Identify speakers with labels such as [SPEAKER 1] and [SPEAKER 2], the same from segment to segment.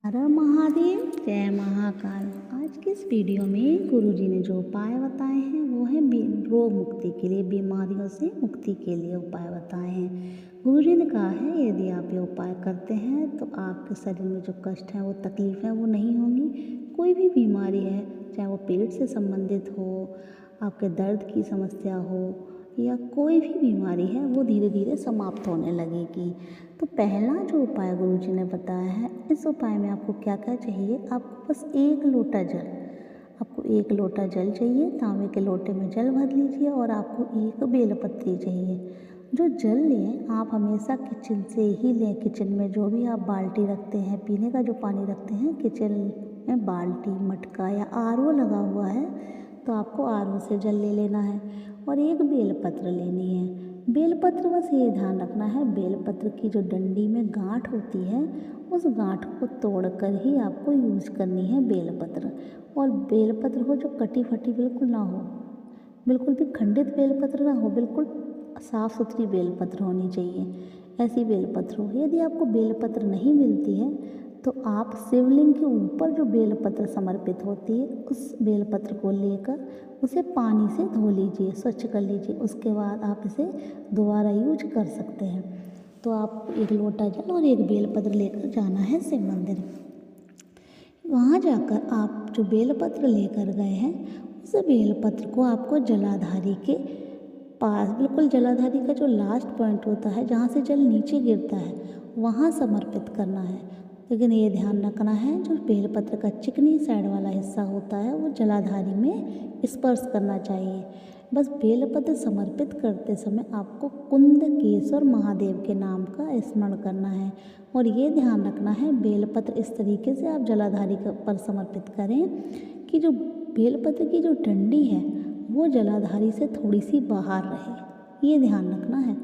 [SPEAKER 1] हर हर महादेव, जय महाकाल। आज के इस वीडियो में गुरुजी ने जो उपाय बताए हैं वो है रोग मुक्ति के लिए, बीमारियों से मुक्ति के लिए उपाय बताए हैं। गुरुजी ने कहा है यदि आप ये उपाय करते हैं तो आपके शरीर में जो कष्ट है, वो तकलीफ़ है, वो नहीं होंगी। कोई भी बीमारी है, चाहे वो पेट से संबंधित हो, आपके दर्द की समस्या हो या कोई भी बीमारी है, वो धीरे धीरे समाप्त होने लगेगी। तो पहला जो उपाय गुरुजी ने बताया है, इस उपाय में आपको क्या क्या चाहिए। आपको बस एक लोटा जल चाहिए। तांबे के लोटे में जल भर लीजिए और आपको एक बेलपत्री चाहिए। जो जल लें आप हमेशा किचन से ही लें। किचन में जो भी आप बाल्टी रखते हैं, पीने का जो पानी रखते हैं, किचन में बाल्टी, मटका या आरओ लगा हुआ है तो आपको आरओ से जल ले लेना है और एक बेलपत्र लेनी है। बेलपत्र बस ये ध्यान रखना है, बेलपत्र की जो डंडी में गांठ होती है, उस गांठ को तोड़कर ही आपको यूज करनी है बेलपत्र। और बेलपत्र हो जो कटी फटी बिल्कुल ना हो, बिल्कुल भी खंडित बेलपत्र ना हो, बिल्कुल साफ़ सुथरी बेलपत्र होनी चाहिए। ऐसी बेलपत्र हो। यदि आपको बेलपत्र नहीं मिलती है तो आप शिवलिंग के ऊपर जो बेलपत्र समर्पित होती है, उस बेलपत्र को लेकर उसे पानी से धो लीजिए, स्वच्छ कर लीजिए। उसके बाद आप इसे दोबारा यूज कर सकते हैं। तो आप एक लोटा जल और एक बेलपत्र लेकर जाना है शिव मंदिर। वहाँ जाकर आप जो बेलपत्र लेकर गए हैं, उस बेलपत्र को आपको जलाधारी के पास, बिल्कुल जलाधारी का जो लास्ट पॉइंट होता है, जहाँ से जल नीचे गिरता है, वहाँ समर्पित करना है। लेकिन ये ध्यान रखना है, जो बेलपत्र का चिकनी साइड वाला हिस्सा होता है वो जलाधारी में स्पर्श करना चाहिए। बस बेलपत्र समर्पित करते समय आपको कुंदकेश्वर महादेव के नाम का स्मरण करना है। और ये ध्यान रखना है, बेलपत्र इस तरीके से आप जलाधारी पर समर्पित करें कि जो बेलपत्र की जो डंडी है वो जलाधारी से थोड़ी सी बाहर रहे। ये ध्यान रखना है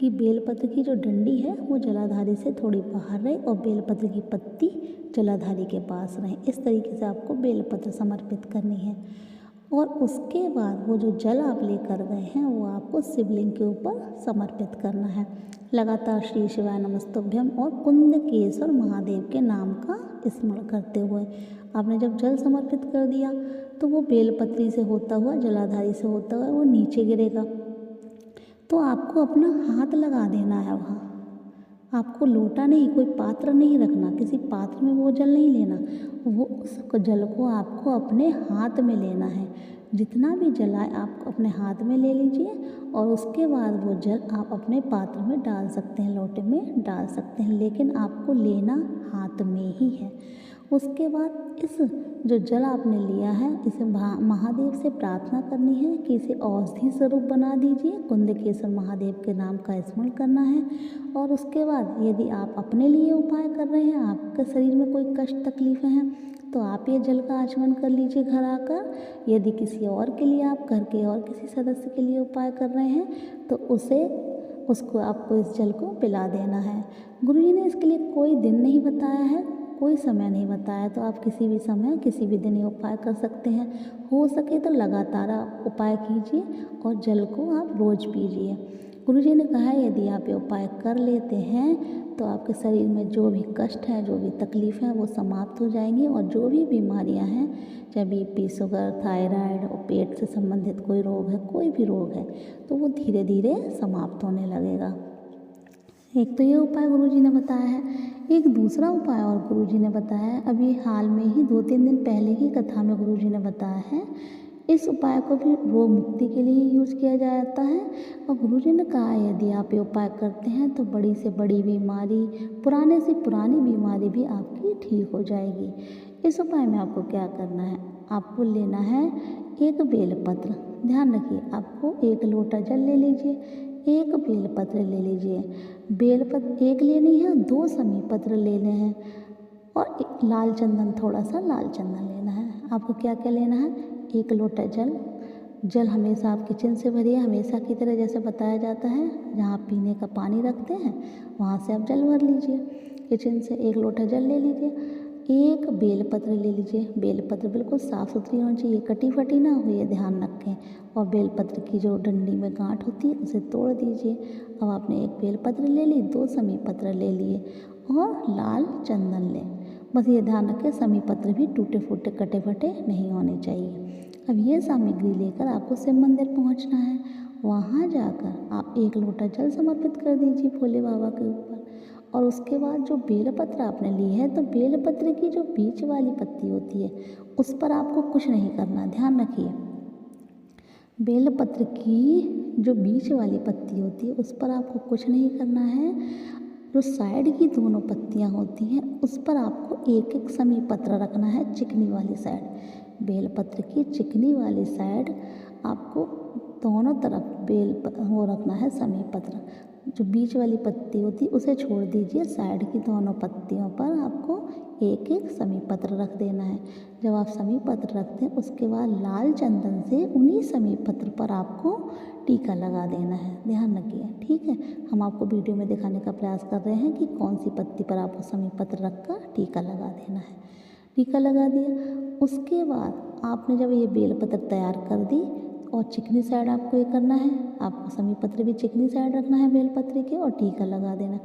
[SPEAKER 1] कि बेलपत्र की जो डंडी है वो जलाधारी से थोड़ी बाहर रहे और बेलपत्र की पत्ती जलाधारी के पास रहे। इस तरीके से आपको बेलपत्र समर्पित करनी है। और उसके बाद वो जो जल आप लेकर गए हैं वो आपको शिवलिंग के ऊपर समर्पित करना है। लगातार श्री शिवाय नमस्तुभ्यम और कुंदकेश्वर महादेव के नाम का स्मरण करते हुए आपने जब जल समर्पित कर दिया तो वो बेलपत्री से होता हुआ, जलाधारी से होता हुआ वो नीचे गिरेगा। तो आपको अपना हाथ लगा देना है वहाँ। आपको लोटा नहीं, कोई पात्र नहीं रखना, किसी पात्र में वो जल नहीं लेना। वो उस जल को आपको अपने हाथ में लेना है। जितना भी जल आए आप अपने हाथ में ले लीजिए और उसके बाद वो जल आप अपने पात्र में डाल सकते हैं, लोटे में डाल सकते हैं, लेकिन आपको लेना हाथ में ही है। उसके बाद इस जो जल आपने लिया है, इसे महादेव से प्रार्थना करनी है कि इसे औषधि स्वरूप बना दीजिए। कुंदकेश्वर महादेव के नाम का स्मरण करना है। और उसके बाद यदि आप अपने लिए उपाय कर रहे हैं, आपके शरीर में कोई कष्ट तकलीफ़ें हैं, तो आप ये जल का आचमन कर लीजिए घर आकर। यदि किसी और के लिए, आप घर के और किसी सदस्य के लिए उपाय कर रहे हैं तो उसको आपको इस जल को पिला देना है। गुरुजी ने इसके लिए कोई दिन नहीं बताया है, कोई समय नहीं बताया, तो आप किसी भी समय, किसी भी दिन ये उपाय कर सकते हैं। हो सके तो लगातार आप उपाय कीजिए और जल को आप रोज़ पीजिए। गुरुजी ने कहा है यदि आप ये उपाय कर लेते हैं तो आपके शरीर में जो भी कष्ट है, जो भी तकलीफ़ है, वो समाप्त हो जाएंगी। और जो भी बीमारियां हैं, चाहे बीपी, शुगर, थायराइड और पेट से संबंधित कोई रोग है, कोई भी रोग है, तो वो धीरे धीरे समाप्त होने लगेगा। एक तो ये उपाय गुरुजी ने बताया है। एक दूसरा उपाय और गुरुजी ने बताया है, अभी हाल में ही 2-3 दिन पहले की कथा में गुरुजी ने बताया है। इस उपाय को भी रोग मुक्ति के लिए यूज़ किया जाता है। और गुरुजी ने कहा है यदि आप ये उपाय करते हैं तो बड़ी से बड़ी बीमारी, पुराने से पुरानी बीमारी भी आपकी ठीक हो जाएगी। इस उपाय में आपको क्या करना है, आपको लेना है एक बेलपत्र। ध्यान रखिए, आपको एक लोटा जल ले लीजिए, एक बेलपत्र ले लीजिए। बेलपत्र एक लेनी है, 2 समी पत्र लेने हैं और लाल चंदन, थोड़ा सा लाल चंदन लेना है। आपको क्या क्या लेना है, एक लोटा जल हमेशा आप किचन से भरिए, हमेशा की तरह जैसे बताया जाता है। जहाँ आप पीने का पानी रखते हैं वहाँ से आप जल भर लीजिए। किचन से एक लोटा जल ले लीजिए। एक बेलपत्र ले लीजिए। बेलपत्र बिल्कुल साफ़ सुथरी होनी चाहिए, कटी फटी ना हो, ये ध्यान रखें। और बेलपत्र की जो डंडी में गांठ होती है उसे तोड़ दीजिए। अब आपने एक बेलपत्र ले ली, 2 समी पत्र ले लिए और लाल चंदन लें। बस ये ध्यान रखें समी पत्र भी टूटे फूटे कटे फटे नहीं होने चाहिए। अब ये सामग्री लेकर आपको शिव मंदिर पहुंचना है। वहाँ जाकर आप 1 लोटा जल समर्पित कर दीजिए भोले बाबा के ऊपर। और उसके बाद जो बेलपत्र आपने ली है, तो बेलपत्र की जो बीच वाली पत्ती होती है उस पर आपको कुछ नहीं करना, ध्यान रखिए। बेलपत्र की जो बीच वाली पत्ती होती है उस पर आपको कुछ नहीं करना है। जो साइड की दोनों पत्तियां होती हैं उस पर आपको 1-1 समी पत्र रखना है, चिकनी वाली साइड। बेलपत्र की चिकनी वाली साइड आपको दोनों तरफ वो रखना है समी पत्र। जो बीच वाली पत्ती होती है उसे छोड़ दीजिए, साइड की दोनों पत्तियों पर आपको 1-1 समी पत्र रख देना है। जब आप समी पत्र रखते हैं उसके बाद लाल चंदन से उन्हीं समी पत्र पर आपको टीका लगा देना है, ध्यान रखिए, ठीक है। हम आपको वीडियो में दिखाने का प्रयास कर रहे हैं कि कौन सी पत्ती पर आपको समी पत्र रखकर टीका लगा देना है। टीका लगा दिया, उसके बाद आपने जब ये बेलपत्र तैयार कर दी और चिकनी साइड आपको ये करना है, आपको समी पत्र भी चिकनी साइड रखना है बेलपत्र के और टीका लगा देना।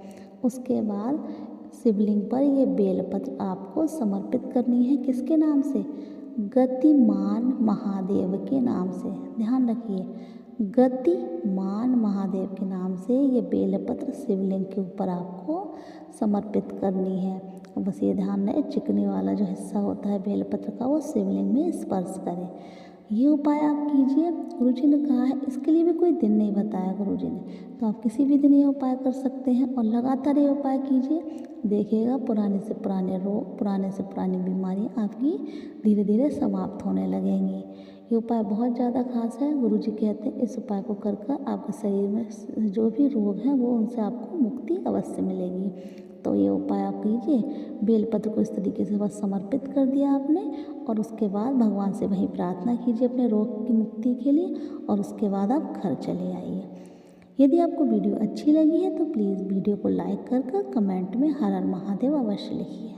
[SPEAKER 1] उसके बाद शिवलिंग पर ये बेलपत्र आपको समर्पित करनी है, किसके नाम से? गतिमान महादेव के नाम से, ध्यान रखिए, गतिमान महादेव के नाम से ये बेलपत्र शिवलिंग के ऊपर आपको समर्पित करनी है। बस ये ध्यान रहे चिकनी वाला जो हिस्सा होता है बेलपत्र का वो शिवलिंग में स्पर्श करे। ये उपाय आप कीजिए। गुरुजी ने कहा है, इसके लिए भी कोई दिन नहीं बताया गुरुजी ने, तो आप किसी भी दिन ये उपाय कर सकते हैं और लगातार ये उपाय कीजिए। देखिएगा पुराने से पुराने रोग, पुराने से पुरानी बीमारियां आपकी धीरे धीरे समाप्त होने लगेंगी। ये उपाय बहुत ज़्यादा खास है। गुरुजी कहते हैं इस उपाय को कर कर आपके शरीर में जो भी रोग हैं वो उनसे आपको मुक्ति अवश्य मिलेगी। तो ये उपाय आप कीजिए। बेलपत्र को इस तरीके से बस समर्पित कर दिया आपने और उसके बाद भगवान से वही प्रार्थना कीजिए अपने रोग की मुक्ति के लिए और उसके बाद आप घर चले आइए। यदि आपको वीडियो अच्छी लगी है तो प्लीज़ वीडियो को लाइक कर कमेंट में हर हर महादेव अवश्य लिखिए।